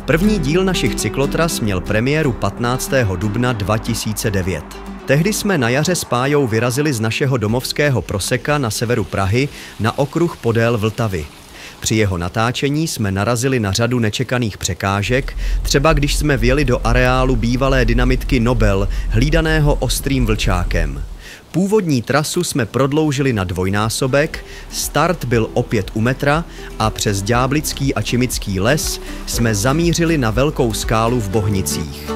První díl našich cyklotras měl premiéru 15. dubna 2009. Tehdy jsme na jaře s Pájou vyrazili z našeho domovského Proseka na severu Prahy na okruh podél Vltavy. Při jeho natáčení jsme narazili na řadu nečekaných překážek, třeba když jsme vjeli do areálu bývalé dynamitky Nobel, hlídaného ostrým vlčákem. Původní trasu jsme prodloužili na dvojnásobek, start byl opět u metra a přes Ďáblický a Čimický les jsme zamířili na velkou skálu v Bohnicích.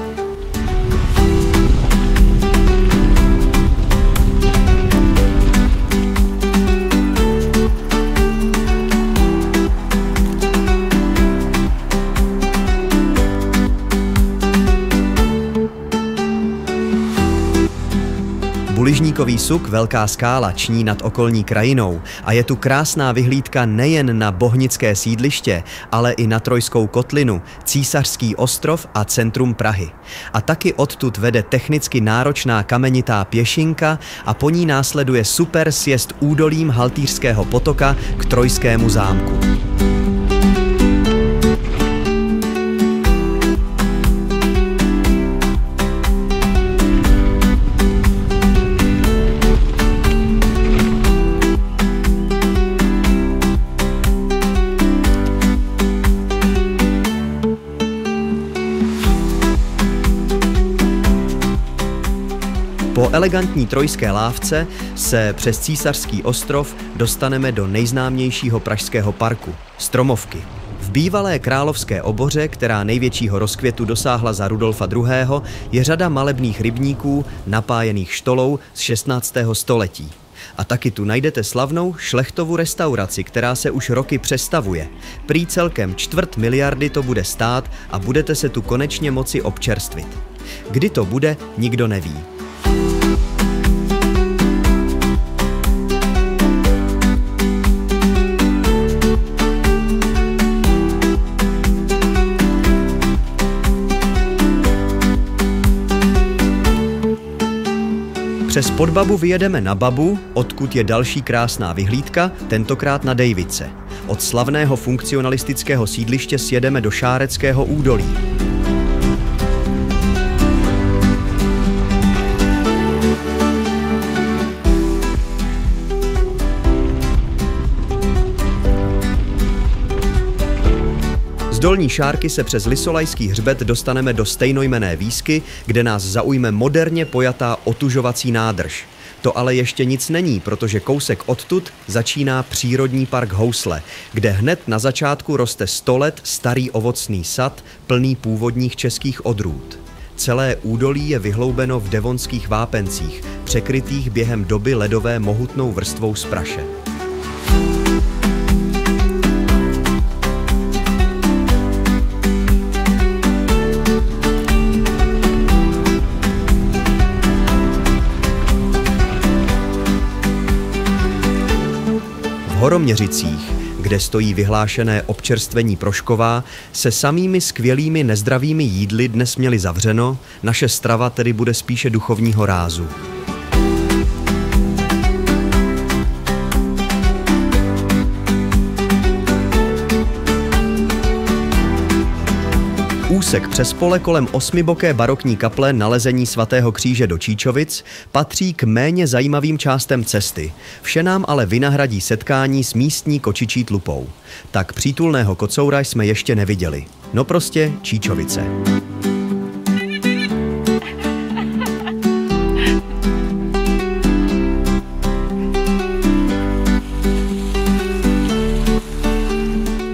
Buližníkový suk Velká skála ční nad okolní krajinou a je tu krásná vyhlídka nejen na bohnické sídliště, ale i na Trojskou kotlinu, Císařský ostrov a centrum Prahy. A taky odtud vede technicky náročná kamenitá pěšinka a po ní následuje super sjezd údolím Haltýřského potoka k Trojskému zámku. Po elegantní trojské lávce se přes Císařský ostrov dostaneme do nejznámějšího pražského parku – Stromovky. V bývalé královské oboře, která největšího rozkvětu dosáhla za Rudolfa II., je řada malebných rybníků napájených štolou z 16. století. A taky tu najdete slavnou Šlechtovu restauraci, která se už roky přestavuje. Prý celkem 250 miliardy to bude stát a budete se tu konečně moci občerstvit. Kdy to bude, nikdo neví. Přes Podbabu vyjedeme na Babu, odkud je další krásná vyhlídka, tentokrát na Dejvice. Od slavného funkcionalistického sídliště sjedeme do Šáreckého údolí. Z Dolní Šárky se přes Lisolajský hřbet dostaneme do stejnojmenné Výsky, kde nás zaujme moderně pojatá otužovací nádrž. To ale ještě nic není, protože kousek odtud začíná přírodní park Housle, kde hned na začátku roste 100 let starý ovocný sad plný původních českých odrůd. Celé údolí je vyhloubeno v devonských vápencích, překrytých během doby ledové mohutnou vrstvou z praše. V Horoměřicích, kde stojí vyhlášené občerstvení Prošková, se samými skvělými nezdravými jídly dnes měli zavřeno, naše strava tedy bude spíše duchovního rázu. Úsek přes pole kolem osmiboké barokní kaple Nalezení svatého kříže do Číčovic patří k méně zajímavým částem cesty. Vše nám ale vynahradí setkání s místní kočičí tlupou. Tak přítulného kocoura jsme ještě neviděli. No prostě Číčovice.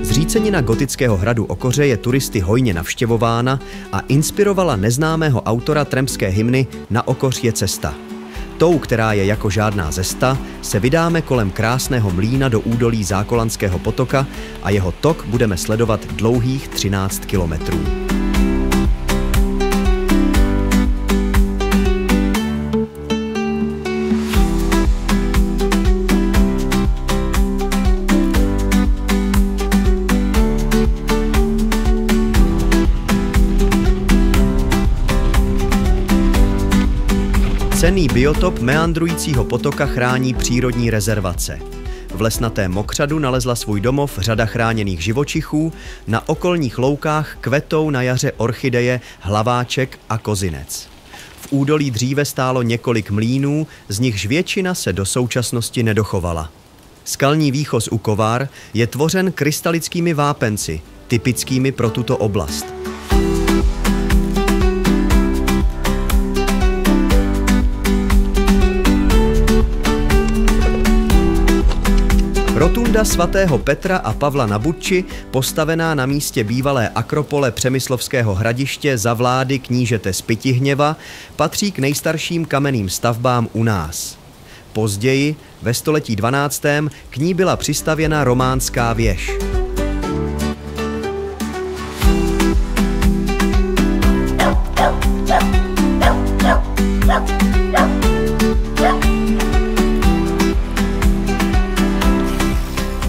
Zřícenina gotického hradu Okoře je turisty hojně navštěvována a inspirovala neznámého autora tremské hymny Na Okoř je cesta. Tou, která je jako žádná zesta, se vydáme kolem krásného mlýna do údolí Zákolanského potoka a jeho tok budeme sledovat dlouhých 13 kilometrů. Cenný biotop meandrujícího potoka chrání přírodní rezervace. V lesnatém mokřadu nalezla svůj domov řada chráněných živočichů, na okolních loukách kvetou na jaře orchideje, hlaváček a kozinec. V údolí dříve stálo několik mlýnů, z nichž většina se do současnosti nedochovala. Skalní výchoz u Kovár je tvořen krystalickými vápenci, typickými pro tuto oblast. Rotunda svatého Petra a Pavla na Budči, postavená na místě bývalé akropole Přemyslovského hradiště za vlády knížete z Pitihněva, patří k nejstarším kamenným stavbám u nás. Později, ve století 12. k ní byla přistavěna románská věž.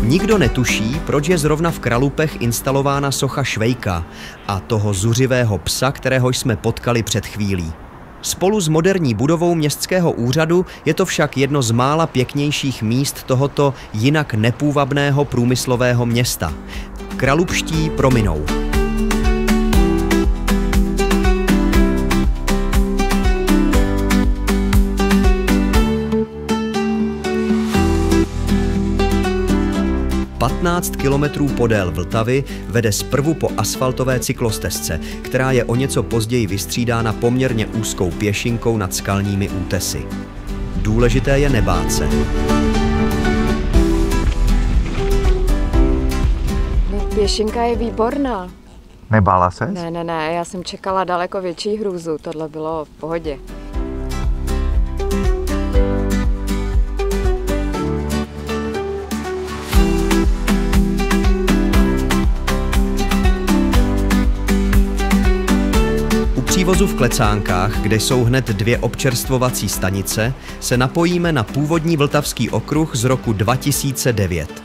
Nikdo netuší, proč je zrovna v Kralupech instalována socha Švejka a toho zuřivého psa, kterého jsme potkali před chvílí. Spolu s moderní budovou městského úřadu je to však jedno z mála pěknějších míst tohoto jinak nepůvabného průmyslového města. Kralupští prominou. Patnáct kilometrů podél Vltavy vede zprvu po asfaltové cyklostezce, která je o něco později vystřídána poměrně úzkou pěšinkou nad skalními útesy. Důležité je nebát se. Pěšinka je výborná. Nebála ses? Ne, já jsem čekala daleko větší hrůzu, tohle bylo v pohodě. Přívozu v Klecánkách, kde jsou hned 2 občerstvovací stanice, se napojíme na původní vltavský okruh z roku 2009.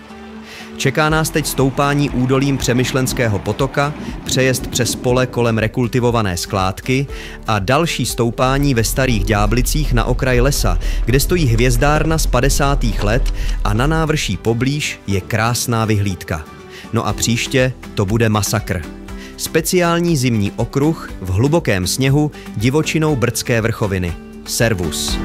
Čeká nás teď stoupání údolím Přemyšlenského potoka, přejezd přes pole kolem rekultivované skládky a další stoupání ve Starých Ďáblicích na okraj lesa, kde stojí hvězdárna z 50. let a na návrší poblíž je krásná vyhlídka. No a příště to bude masakr. Speciální zimní okruh v hlubokém sněhu divočinou Brdské vrchoviny. Servus.